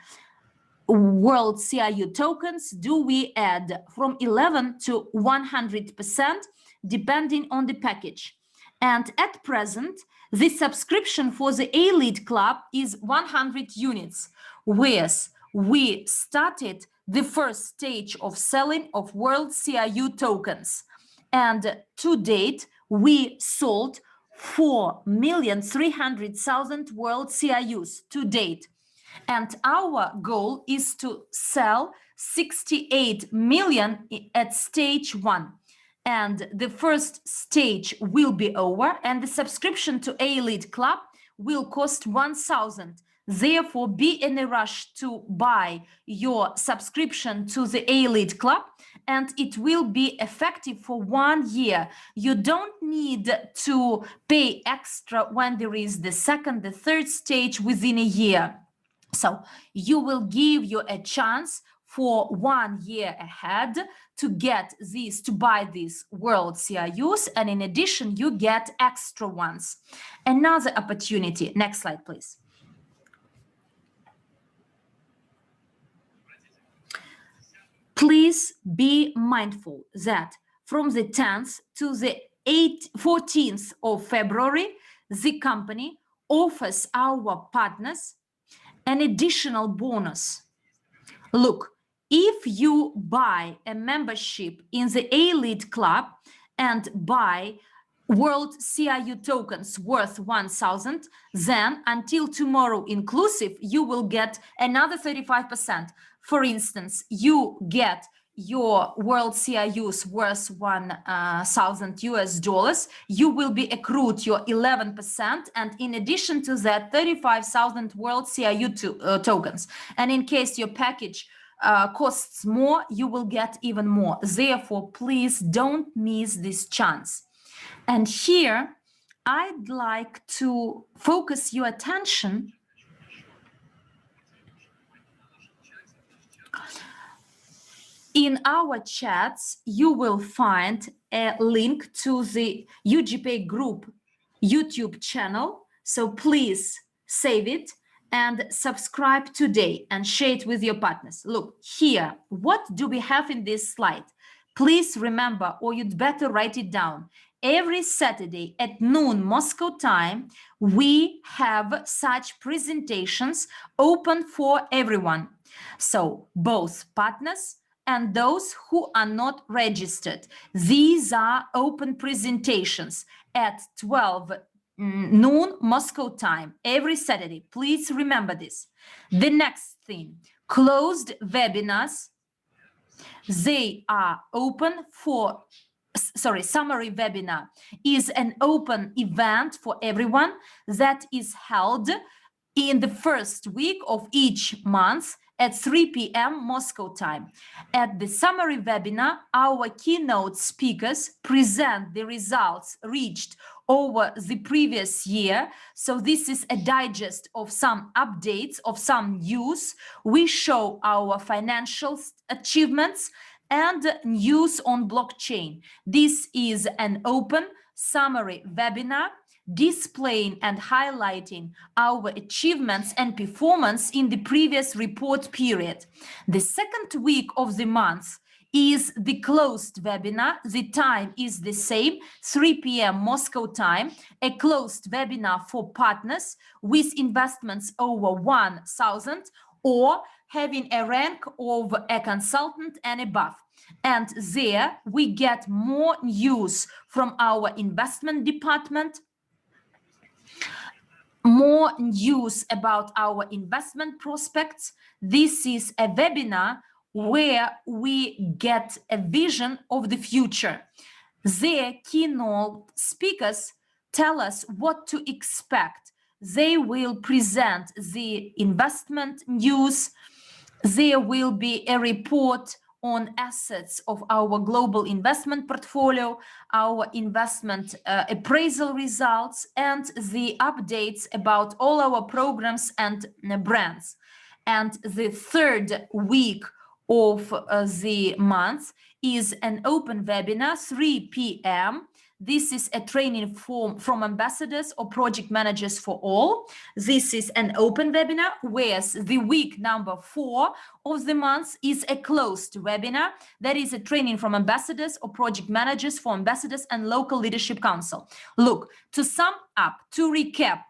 WorldCRU tokens do we add, from 11 to 100%, depending on the package. And at present, the subscription for the elite club is 100 units, whereas we started the first stage of selling of WorldCRU tokens. And to date, we sold 4,300,000 WorldCRUs to date. And our goal is to sell 68 million at stage 1. And the first stage will be over, and the subscription to Elite Club will cost 1,000. Therefore, be in a rush to buy your subscription to the Elite Club, and it will be effective for 1 year. You don't need to pay extra when there is the second, the third stage within a year. So you will give you a chance for 1 year ahead to get these, to buy these WorldCRUs, and in addition, you get extra ones. Another opportunity. Next slide, please. Please be mindful that from the 10th to the 14th of February, the company offers our partners an additional bonus. Look, if you buy a membership in the Elite Club and buy WorldCRU tokens worth 1,000, then until tomorrow inclusive, you will get another 35%. For instance, you get your WorldCRUs worth 1,000 US, you will be accrued your 11%, and in addition to that, 35,000 WorldCRU tokens. And in case your package costs more, you will get even more. Therefore, please don't miss this chance. And here, I'd like to focus your attention in our chats. You will find a link to the UGPay Group YouTube channel. So please save it and subscribe today and share it with your partners. Look here, what do we have in this slide? Please remember, or you'd better write it down. Every Saturday at noon Moscow time, we have such presentations open for everyone. So both partners and those who are not registered. These are open presentations at 12 noon Moscow time every Saturday. Please remember this. The next thing, closed webinars. They are open for, summary webinar is an open event for everyone that is held in the first week of each month at 3 p.m. Moscow time. At the summary webinar, our keynote speakers present the results reached over the previous year. So this is a digest of some updates, of some news. We show our financial achievements and news on blockchain. This is an open summary webinar displaying and highlighting our achievements and performance in the previous report period. The second week of the month is the closed webinar. The time is the same, 3 p.m. Moscow time, a closed webinar for partners with investments over 1,000 or having a rank of a consultant and above. And there we get more news from our investment department, more news about our investment prospects. This is a webinar where we get a vision of the future. Their keynote speakers tell us what to expect. They will present the investment news. There will be a report on assets of our global investment portfolio, our investment appraisal results, and the updates about all our programs and brands. And the third week of the month is an open webinar, 3 p.m. This is a training from ambassadors or project managers for all. This is an open webinar, whereas the week number 4 of the month is a closed webinar. That is a training from ambassadors or project managers for ambassadors and local leadership council. Look, to sum up, to recap,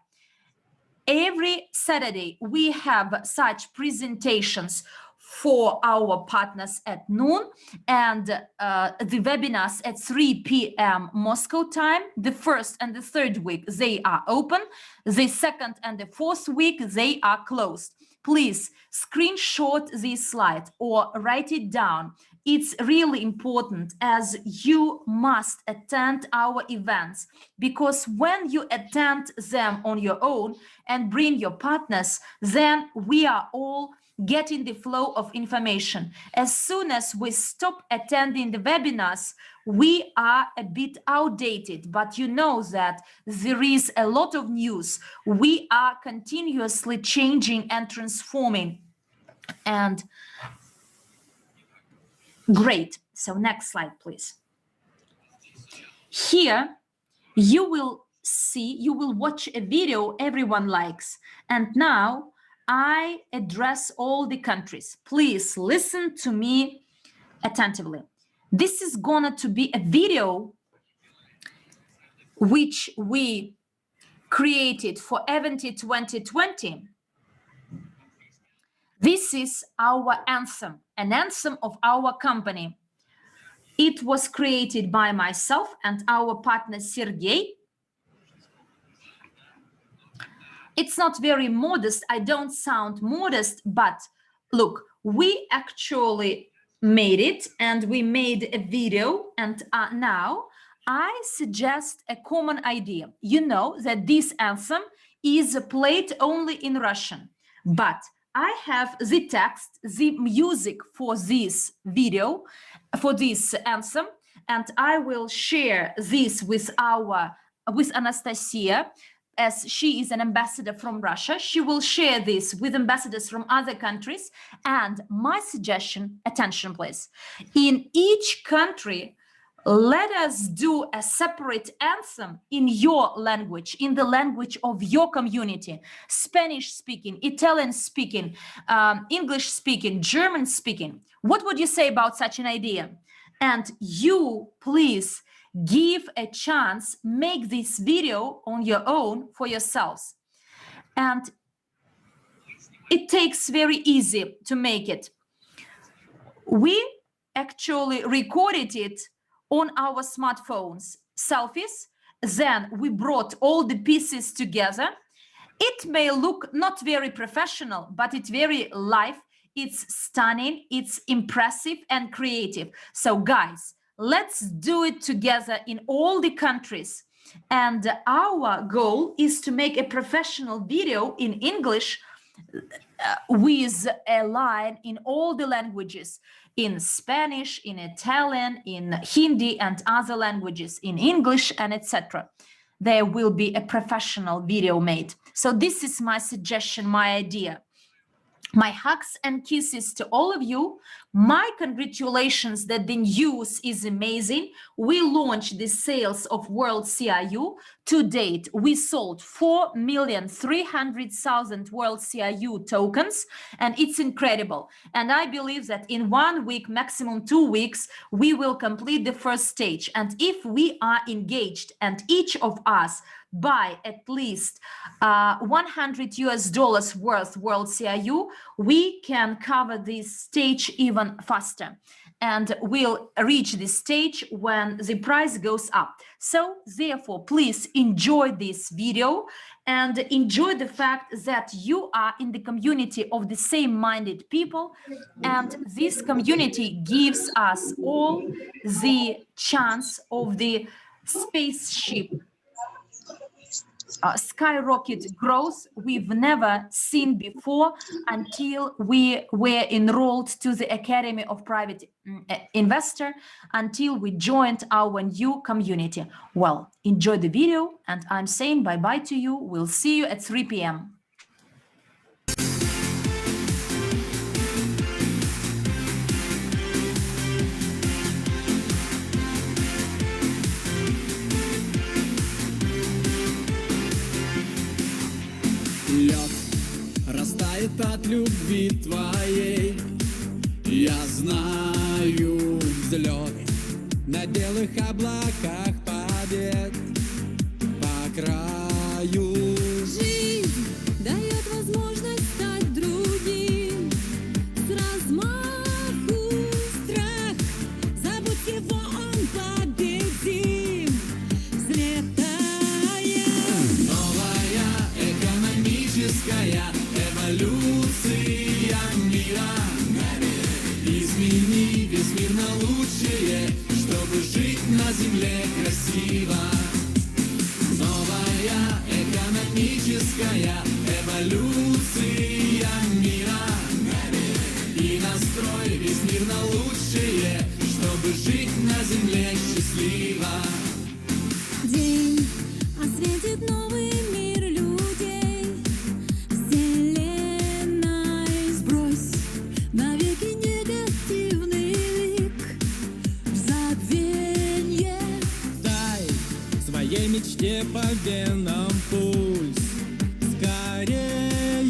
every Saturday we have such presentations for our partners at noon, and the webinars at 3 p.m. Moscow time. The first and the third week, they are open. The second and the fourth week, they are closed. Please screenshot this slide or write it down. It's really important, as you must attend our events, because when you attend them on your own and bring your partners, then we are all getting the flow of information. As soon as we stop attending the webinars, we are a bit outdated, but you know that there is a lot of news. We are continuously changing and transforming. And great. So next slide, please. Here you will see, you will watch a video everyone likes. And now I address all the countries. Please listen to me attentively. This is going to be a video which we created for Eventi 2020. This is our anthem, an anthem of our company. It was created by myself and our partner Sergey. It's not very modest. I don't sound modest, but look, we actually made it and we made a video, and now I suggest a common idea. You know that this anthem is played only in Russian, but I have the text, the music for this video, for this anthem, and I will share this with Anastasia, as she is an ambassador from Russia. She will share this with ambassadors from other countries. And my suggestion, attention please, in each country, let us do a separate anthem in your language, in the language of your community. Spanish speaking, Italian speaking, English speaking, German speaking. What would you say about such an idea? And you, please, give a chance, make this video on your own for yourselves. And it takes very easy to make it. We actually recorded it on our smartphones, selfies. Then we brought all the pieces together. It may look not very professional, but it's very live, it's stunning, it's impressive and creative. So guys, let's do it together in all the countries. And our goal is to make a professional video in English with a line in all the languages, in Spanish, in Italian, in Hindi and other languages, in English and etc. There will be a professional video made. So this is my suggestion, my idea. My hugs and kisses to all of you. My congratulations that the news is amazing. We launched the sales of WorldCRU. To date, we sold 4,300,000 WorldCRU tokens, and it's incredible. And I believe that in 1 week, maximum 2 weeks, we will complete the first stage. And if we are engaged and each of us buy at least $100 worth WorldCRU, we can cover this stage even faster. And we'll reach this stage when the price goes up. So therefore, please enjoy this video and enjoy the fact that you are in the community of the same-minded people. And this community gives us all the chance of the spaceship skyrocket growth we've never seen before until we were enrolled to the Academy of Private Investor, until we joined our new community. Well, enjoy the video, and I'm saying bye-bye to you. We'll see you at 3 p.m. любви твоей. Я знаю взлет на белых облаках побед по краю. Жизнь дает возможность стать другим. С размаху страх, забудь его, он победим. Взлетаем. Новая экономическая эволюция мира. Измени весь мир на лучшее, чтобы жить на земле красиво. Новая экономическая эволюция мира. И настрой весь мир на лучшее, чтобы жить на земле счастливо. День осветит новый мир людей. Вселенной сбрось навеки негативный лик. В забвенье Дай своей мечте по венам пульс. Скорее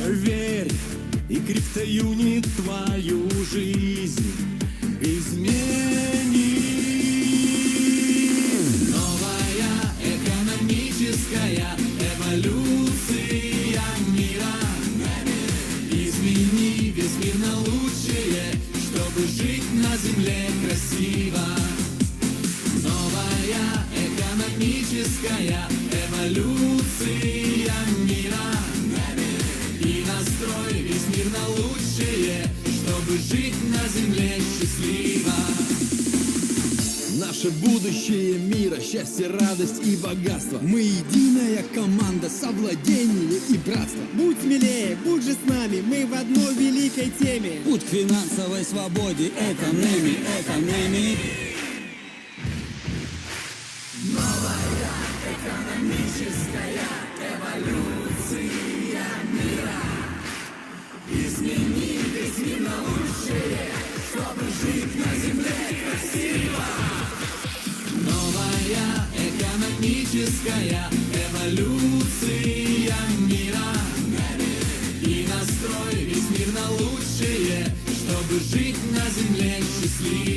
верь, и Cryptounit твою жизнь изменит. Новая экономическая эволюция мира. Измени весь мир на лучшее, чтобы жить на земле красиво. Новая экономическая эволюция мира. И настрой весь мир на лучшее, чтобы жить на земле счастливо. Наше будущее мира, счастье, радость и богатство. Мы единая команда со владениями и братством. Будь смелее, будь же с нами, мы в одной великой теме. Путь к финансовой свободе — это NEEW, это NEEW. Новая экономическая эволюция мира. Измени весь мир на лучшее, чтобы жить на земле красиво. Новая экономическая эволюция мира. И настрой весь мир на лучшее, чтобы жить на земле счастливо.